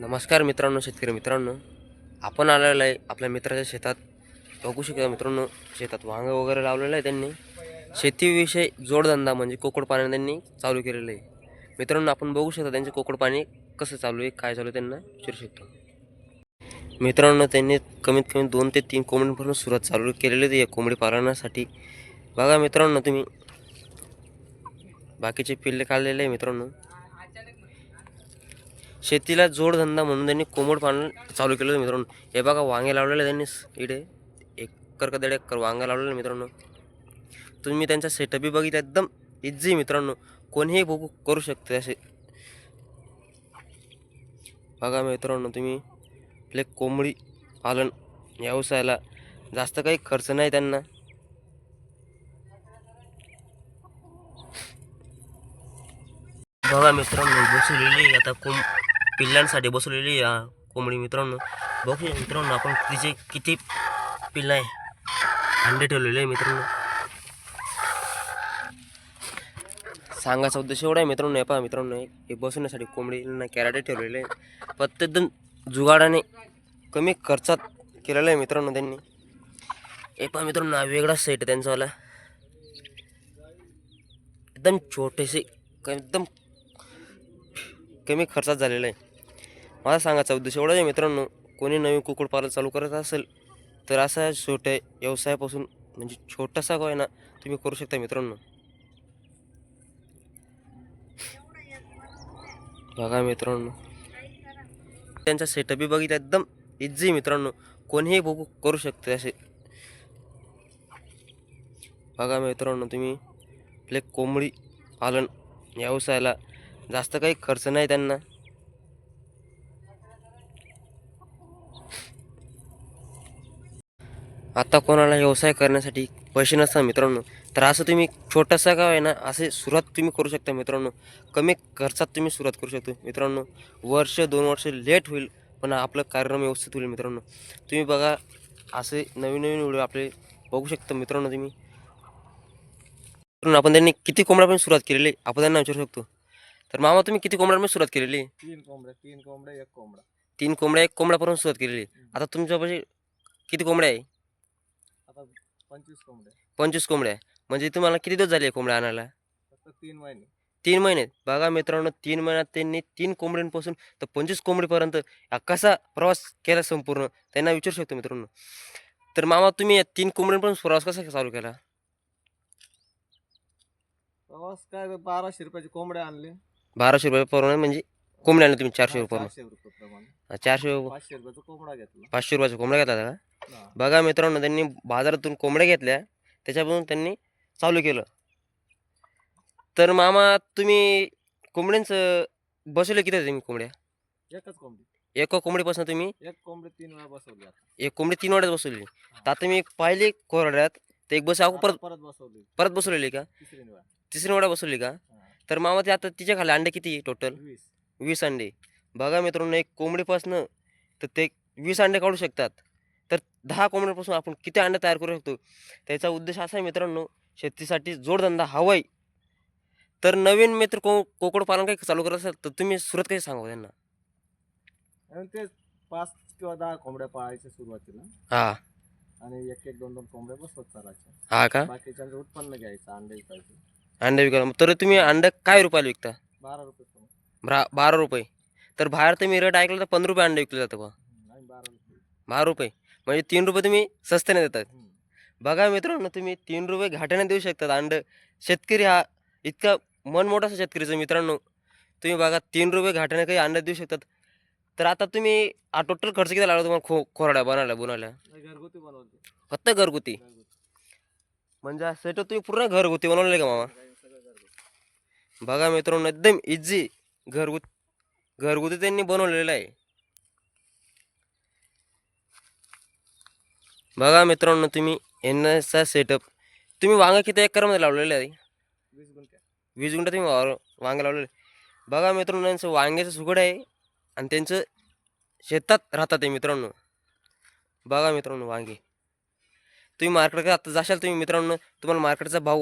नमस्कार मित्रांनो, शेतकरी मित्रांनो. आपण आलेलो आहे आपल्या मित्राच्या शेतात. बघू शकता मित्रांनो, शेतात वांगं वगैरे लावलेलं आहे त्यांनी. शेतीविषयी जोडधंदा म्हणजे कुक्कुटपालन त्यांनी चालू केलेलं आहे. मित्रांनो, आपण बघू शकता त्यांचे कुक्कुटपालन कसं चालू आहे, काय चालू आहे त्यांना विचारू शकतो. मित्रांनो, त्यांनी कमीत कमी 2 ते 3 कोंबड्यांपासून सुरुवात चालू केलेली आहे या कोंबडी पालनासाठी. बघा मित्रांनो, तुम्ही बाकीचे पिल्ले काढलेले आहे. मित्रांनो, शेतीला जोडधंदा म्हणून त्यांनी कोंबड पालन चालू केलं होतं. मित्रांनो, हे बघा वांगे लावलेले त्यांनी इकडे 1 एकर का 1.5 एकर वांगा लावलेलं मित्रांनो. तुम्ही त्यांचा सेटअपही बघितला, एकदम इझी मित्रांनो, कोणीही बघू करू शकते असे. बघा मित्रांनो, तुम्ही आपले कोंबडी पालन व्यवसायाला जास्त काही खर्च नाही त्यांना. बघा मित्रांनो, बसवलेली आता पिल्लांसाठी बसवलेली कोंबडी मित्रांनो. बघू मित्रांनो, आपण तिचे किती पिल्लं आहे, अंडे ठेवलेले आहे मित्रांनो. सांगायचा उद्देश एवढा आहे मित्रांनो. हे पहा मित्रांनो, हे बसवण्यासाठी कोंबडीला कॅरेटे ठेवलेले आहे. फक्त एकदम जुगाडाने कमी खर्चात केलेलं आहे मित्रांनो त्यांनी. हे पहा मित्रांनो, हा वेगळा सेट आहे त्यांचावाला. एकदम छोटेसे, एकदम कमी खर्चात झालेलं आहे. मला सांगायचा उद्देश एवढा आहे मित्रांनो, कोणी नवीन कुक्कुटपालन चालू करत असेल तर असा छोट्या व्यवसायापासून म्हणजे छोटासा काय ना तुम्ही करू शकता मित्रांनो. बघा मित्रांनो, त्यांचा सेटअपही बघितला, एकदम इझी मित्रांनो, कोणीही बघू करू शकते असे. बघा मित्रांनो, तुम्ही आपले कोंबडी पालन व्यवसायाला जास्त काही खर्च नाही त्यांना. आता कोणाला व्यवसाय करण्यासाठी पैसे नसतात मित्रांनो, तर असं तुम्ही छोटासा का आहे ना असे सुरुवात तुम्ही करू शकता मित्रांनो. कमी खर्चात तुम्ही सुरुवात करू शकतो मित्रांनो. 1-2 वर्ष लेट होईल, पण आपलं कार्यक्रम व्यवस्थित होईल मित्रांनो. तुम्ही बघा, असे नवीन नवीन व्हिडिओ आपले बघू शकता मित्रांनो तुम्ही. आपण त्यांनी किती कोंबड्यापासून सुरुवात केलेली आपण त्यांना विचारू शकतो. तर मामा, तुम्ही किती कोंबड्यापासून सुरुवात केलेली? 3 कोंबड्या 1 कोंबडा. 3 कोंबड्या 1 कोंबड्यापासून सुरुवात केलेली. आता तुमच्यापाशी किती कोंबड्या आहे? आता 25 कोंबड्या. 25 कोंबड्या. म्हणजे तुम्हाला किती दिवस झाले कोंबड्या आणायला? फक्त 3 महिने. 3 महिने. बघा मित्रांनो, 3 महिन्यात त्यांनी 3 कोंबड्यांपासून तर 25 कोंबडीपर्यंत कसा प्रवास केला संपूर्ण त्यांना विचारू शकतो मित्रांनो. तर मामा, तुम्ही या 3 कोंबड्यांपासून प्रवास कसा चालू केला? प्रवास काय 1200 रुपयाची कोंबड्या आणले. 1200 रुपये प्रमाणे म्हणजे कोंबड्या आणल्या तुम्ही 400 रुपये? 400 रुपये प्रमाणे. 400 500 रुपयाचा कोंबडा घेतला. 500 रुपयाचा कोंबड्या घेतला का? हा. बघा मित्रांनो, त्यांनी बाजारातून कोंबड्या घेतल्या, त्याच्यापासून त्यांनी चालू केलं. तर मामा, तुम्ही कोंबड्यांचं बसवले किती तुम्ही कोंबड्या? एकच कोंबडी. एका कोंबडीपासून तुम्ही एक कोंबडी 3 वेळा बसवली आता. एक कोंबडी 3 वेळेस बसवली. तर आता मी पाहिले कोरड्यात ते एक बस आता परत परत बसवली. परत बसवलेली का? तिसरी वेळा. तिसरी वेळा बसवली का? हा. तर मामा, ते आता तिच्या खाली अंडे किती टोटल? 20. 20 अंडे. बघा मित्रांनो, एक कोंबडीपासून तर ते 20 अंडे काढू शकतात. तर 10 कोंबड्यांपासून आपण किती अंडे तयार करू शकतो? त्याचा उद्देश असा आहे मित्रांनो, शेतीसाठी जोडधंदा हवा आहे. तर नवीन मित्र कुक्कुटपालन काही चालू करत असेल तर तुम्ही सुरुवात कशी सांगा त्यांना? आणि ते 5 किंवा 10 कोंबड्या पाळायच्या सुरुवातीला हां. आणि 1-1, 2-2 कोंबड्या बसवत चालायच्या. हा का? बाकीच्यांचं उत्पन्न घ्यायचं, अंडे विकायचे. अंडे विकायला तर तुम्ही अंडे काय रुपयाला विकता? 12 रुपये कोंबडा. 12 रुपये. तर बाहेर तुम्ही रेट ऐकलं तर 15 रुपये अंडे विकलं जातं बा. नाही 12 रुपये. 12 रुपये म्हणजे 3 रुपये तुम्ही स्वस्ताने देतात. हम्म. बघा मित्रांनो, तुम्ही 3 रुपये घाट्याने देऊ शकतात अंडं. शेतकरी हा इतका मन मोठा असं शेतकरीचं मित्रांनो. तुम्ही बघा, 3 रुपये घाट्याने काही अंडे देऊ शकतात. तर आता तुम्ही टोटल खर्च किती लागला तुम्हाला कोरड्या बनवायला? नाही, घरगुती बनवते. फक्त घरगुती म्हणजे सेट तुम्ही पूर्ण घरगुती बनवलेलं का मामा? सगळं घरगुती. बघा मित्रांनो, एकदम इझी घरगुती त्यांनी बनवलेलं आहे. बघा मित्रांनो, तुम्ही यांचा सेटअप तुम्ही वांगा किती एकरमध्ये लावलेलं आहे? 20 गुंठे. 20 गुंठा तुम्ही वांगे लावलेले. बघा मित्रांनो, यांचं वांग्याचं सुगड आहे आणि त्यांचं शेतात राहतात आहे मित्रांनो. बघा मित्रांनो, वांगे तुम्ही मार्केटकडे आता जाशाल तुम्ही मित्रांनो, तुम्हाला मार्केटचा भाव